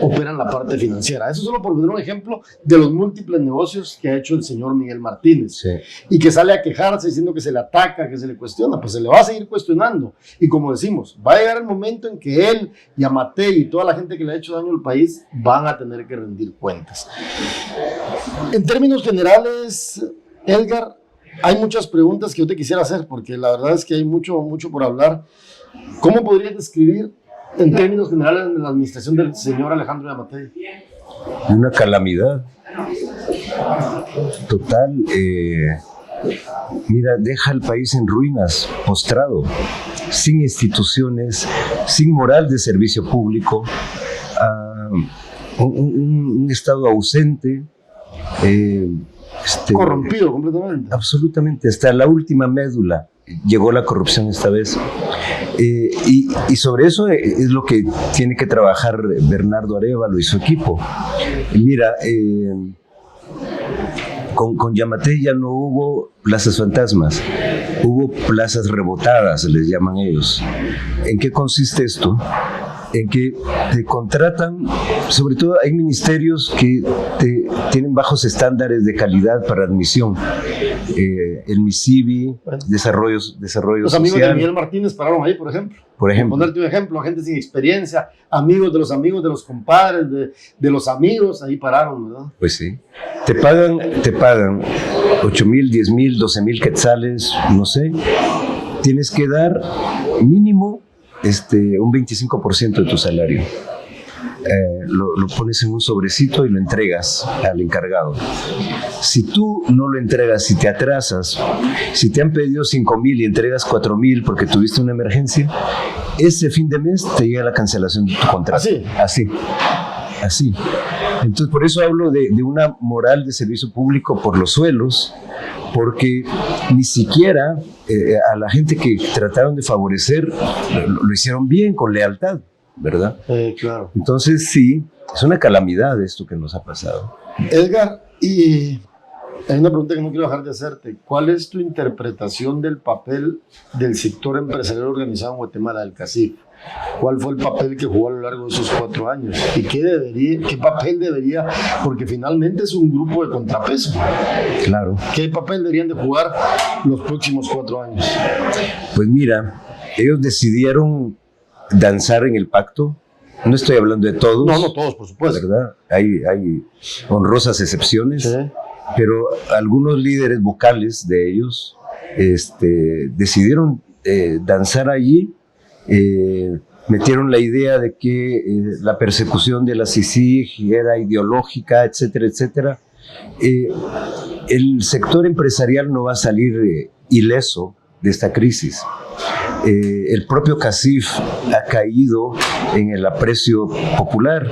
operan la parte financiera. Eso solo por poner un ejemplo de los múltiples negocios que ha hecho el señor Miguel Martínez. Sí. Y que sale a quejarse diciendo que se le ataca, que se le cuestiona. Pues se le va a seguir cuestionando. Y como decimos, va a llegar el momento en que él, Yamatei y toda la gente que le ha hecho daño al país van a tener que rendir cuentas. En términos generales, Edgar, hay muchas preguntas que yo te quisiera hacer, porque la verdad es que hay mucho por hablar. ¿Cómo podrías describir en términos generales la administración del señor Alejandro Yamatei? Una calamidad total. Mira, deja al país en ruinas, postrado, sin instituciones, sin moral de servicio público, un Estado ausente, corrompido completamente. Absolutamente, hasta la última médula llegó la corrupción esta vez. Y sobre eso es lo que tiene que trabajar Bernardo Arévalo y su equipo. Mira, con Yamatei ya no hubo plazas fantasmas, hubo plazas rebotadas, les llaman ellos. ¿En qué consiste esto? En que te contratan, sobre todo hay ministerios que tienen bajos estándares de calidad para admisión. El MISIBI, desarrollo los social. Los amigos de Miguel Martínez pararon ahí, por ejemplo. Por ponerte un ejemplo, gente sin experiencia, amigos de los compadres, de los amigos, ahí pararon, ¿verdad? Pues sí. Te pagan 8,000, 10,000, 12,000 quetzales, no sé. Tienes que dar mínimo un 25% de tu salario. Lo pones en un sobrecito y lo entregas al encargado. Si tú no lo entregas, si te atrasas, si te han pedido 5,000 y entregas 4,000 porque tuviste una emergencia, ese fin de mes te llega la cancelación de tu contrato. Así. Entonces, por eso hablo de una moral de servicio público por los suelos, porque ni siquiera a la gente que trataron de favorecer lo hicieron bien, con lealtad, ¿verdad? Claro. Entonces sí, es una calamidad esto que nos ha pasado. Edgar, y hay una pregunta que no quiero dejar de hacerte. ¿Cuál es tu interpretación del papel del sector empresarial organizado en Guatemala, del CACIF? ¿Cuál fue el papel que jugó a lo largo de esos 4 años? ¿Y qué papel debería? Porque finalmente es un grupo de contrapeso. Claro. ¿Qué papel deberían de jugar los próximos 4 años? Pues mira, ellos decidieron danzar en el pacto. No estoy hablando de todos. No todos, por supuesto. ¿Verdad? Hay honrosas excepciones, sí. Pero algunos líderes vocales de ellos decidieron danzar allí. Metieron la idea de que la persecución de la CICIG era ideológica, etcétera, etcétera. El sector empresarial no va a salir ileso de esta crisis. El propio CACIF ha caído en el aprecio popular.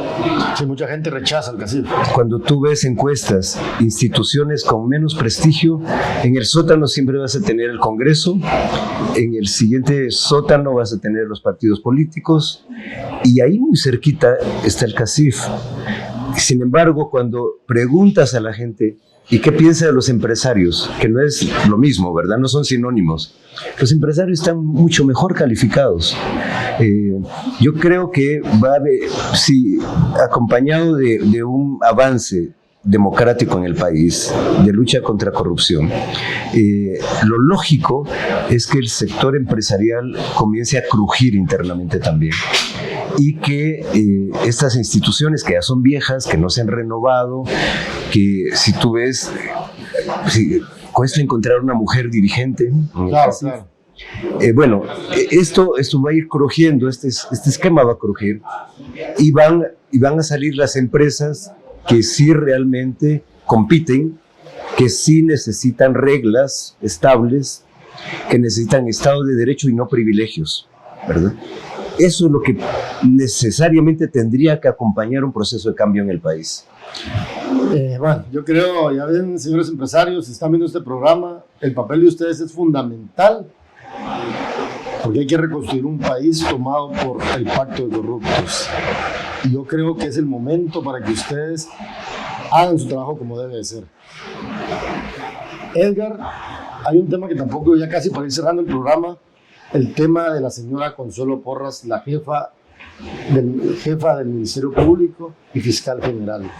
Sí, mucha gente rechaza al CACIF. Cuando tú ves encuestas, instituciones con menos prestigio, en el sótano siempre vas a tener el Congreso, en el siguiente sótano vas a tener los partidos políticos, y ahí muy cerquita está el CACIF. Sin embargo, cuando preguntas a la gente, ¿y qué piensa de los empresarios? Que no es lo mismo, ¿verdad? No son sinónimos. Los empresarios están mucho mejor calificados. Yo creo que va a haber, si acompañado de un avance democrático en el país, de lucha contra corrupción, lo lógico es que el sector empresarial comience a crujir internamente también y que estas instituciones que ya son viejas, que no se han renovado, que si tú ves, cuesta encontrar una mujer dirigente. Claro, claro. Bueno, esto va a ir crujiendo, este esquema va a crujir y van a salir las empresas que sí realmente compiten, que sí necesitan reglas estables, que necesitan Estado de Derecho y no privilegios, ¿verdad? Eso es lo que necesariamente tendría que acompañar un proceso de cambio en el país. Bueno, yo creo, ya ven, señores empresarios, si están viendo este programa, el papel de ustedes es fundamental, porque hay que reconstruir un país tomado por el pacto de corruptos. Y yo creo que es el momento para que ustedes hagan su trabajo como debe de ser. Edgar, hay un tema que tampoco, ya casi para ir cerrando el programa, el tema de la señora Consuelo Porras, la jefa del Ministerio Público y Fiscal General.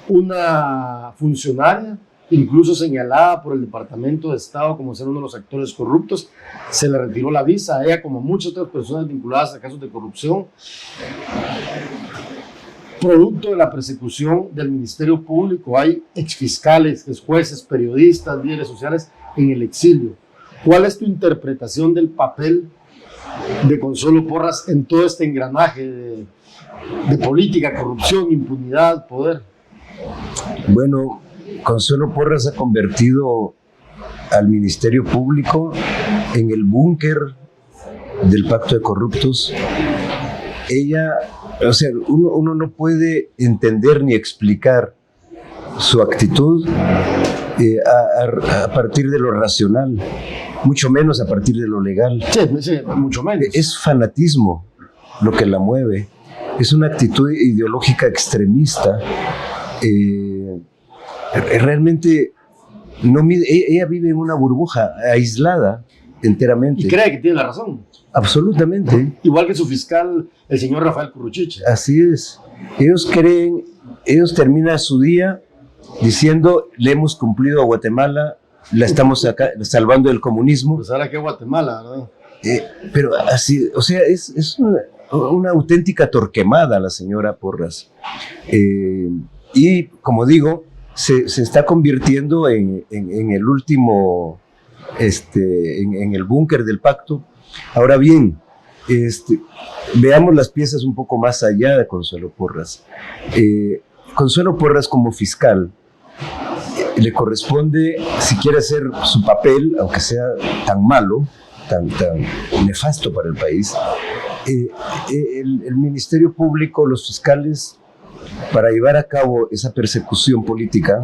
Una funcionaria, incluso señalada por el Departamento de Estado como ser uno de los actores corruptos, se le retiró la visa a ella, como muchas otras personas vinculadas a casos de corrupción, producto de la persecución del Ministerio Público. Hay exfiscales, jueces, periodistas, líderes sociales en el exilio. ¿Cuál es tu interpretación del papel de Consuelo Porras en todo este engranaje de política, corrupción, impunidad, poder? Bueno, Consuelo Porras ha convertido al Ministerio Público en el búnker del pacto de corruptos. Ella, o sea, uno no puede entender ni explicar su actitud a partir de lo racional, mucho menos a partir de lo legal. Sí, mucho menos. Es fanatismo lo que la mueve, es una actitud ideológica extremista. Realmente ella vive en una burbuja aislada enteramente. ¿Y cree que tiene la razón? Absolutamente. Igual que su fiscal, el señor Rafael Curruchiche. Así es. Ellos terminan su día diciendo: le hemos cumplido a Guatemala, la estamos acá salvando del comunismo. Pues ahora que Guatemala, ¿verdad? Pero así, o sea, es una auténtica Torquemada la señora Porras. Y como digo, se está convirtiendo en el último, en el búnker del pacto. Ahora bien, veamos las piezas un poco más allá de Consuelo Porras. Consuelo Porras, como fiscal, le corresponde, si quiere hacer su papel, aunque sea tan malo, tan nefasto para el país, el Ministerio Público, los fiscales, para llevar a cabo esa persecución política,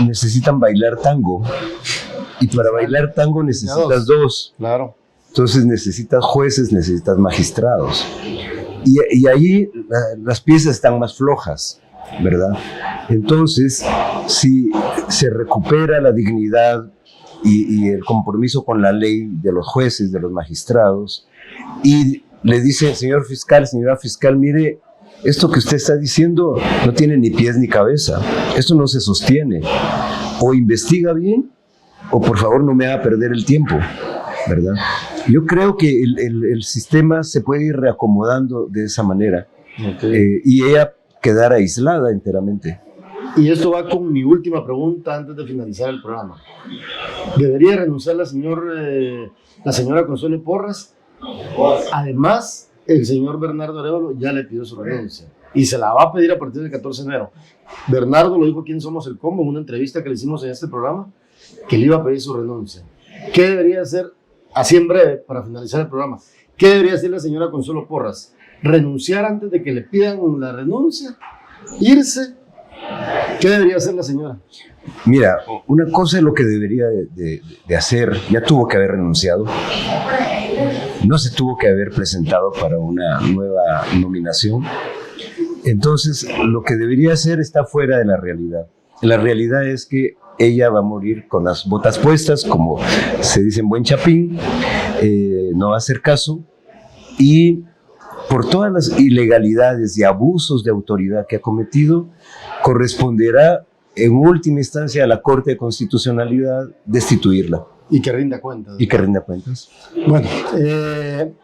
necesitan bailar tango. Y para bailar tango necesitas dos. Claro. Entonces necesitas jueces, necesitas magistrados. Y ahí las piezas están más flojas, ¿verdad? Entonces, si se recupera la dignidad y el compromiso con la ley de los jueces, de los magistrados, y le dice: señor fiscal, señora fiscal, mire, esto que usted está diciendo no tiene ni pies ni cabeza, esto no se sostiene, o investiga bien, o por favor no me haga perder el tiempo, ¿verdad? Yo creo que el sistema se puede ir reacomodando de esa manera. Okay. Y ella quedar aislada enteramente. Y esto va con mi última pregunta antes de finalizar el programa. ¿Debería renunciar la señora Consuelo Porras? Además, el señor Bernardo Arévalo ya le pidió su renuncia y se la va a pedir a partir del 14 de enero. Bernardo lo dijo aquí en Somos el Combo, en una entrevista que le hicimos en este programa, que le iba a pedir su renuncia. ¿Qué debería hacer, así en breve, para finalizar el programa, qué debería hacer la señora Consuelo Porras? ¿Renunciar antes de que le pidan la renuncia? ¿Irse? ¿Qué debería hacer la señora? Mira, una cosa es lo que debería de hacer. Ya tuvo que haber renunciado. No se tuvo que haber presentado para una nueva nominación. Entonces, lo que debería hacer está fuera de la realidad. La realidad es que ella va a morir con las botas puestas, como se dice en buen chapín, no va a hacer caso, y por todas las ilegalidades y abusos de autoridad que ha cometido, corresponderá en última instancia a la Corte de Constitucionalidad destituirla. Y que rinda cuentas. Y que rinda cuentas. Bueno,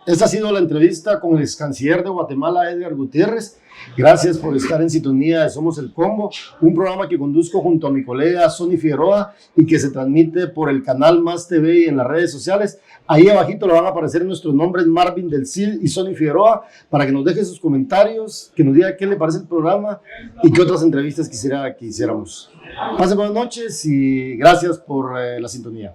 esta ha sido la entrevista con el ex canciller de Guatemala, Edgar Gutiérrez. Gracias por estar en sintonía de Somos el Combo, un programa que conduzco junto a mi colega Sonny Figueroa y que se transmite por el canal Más TV y en las redes sociales. Ahí abajito le van a aparecer nuestros nombres, Marvin del Cid y Sonny Figueroa, para que nos deje sus comentarios, que nos diga qué le parece el programa y qué otras entrevistas quisiera que hiciéramos. Pasen buenas noches y gracias por la sintonía.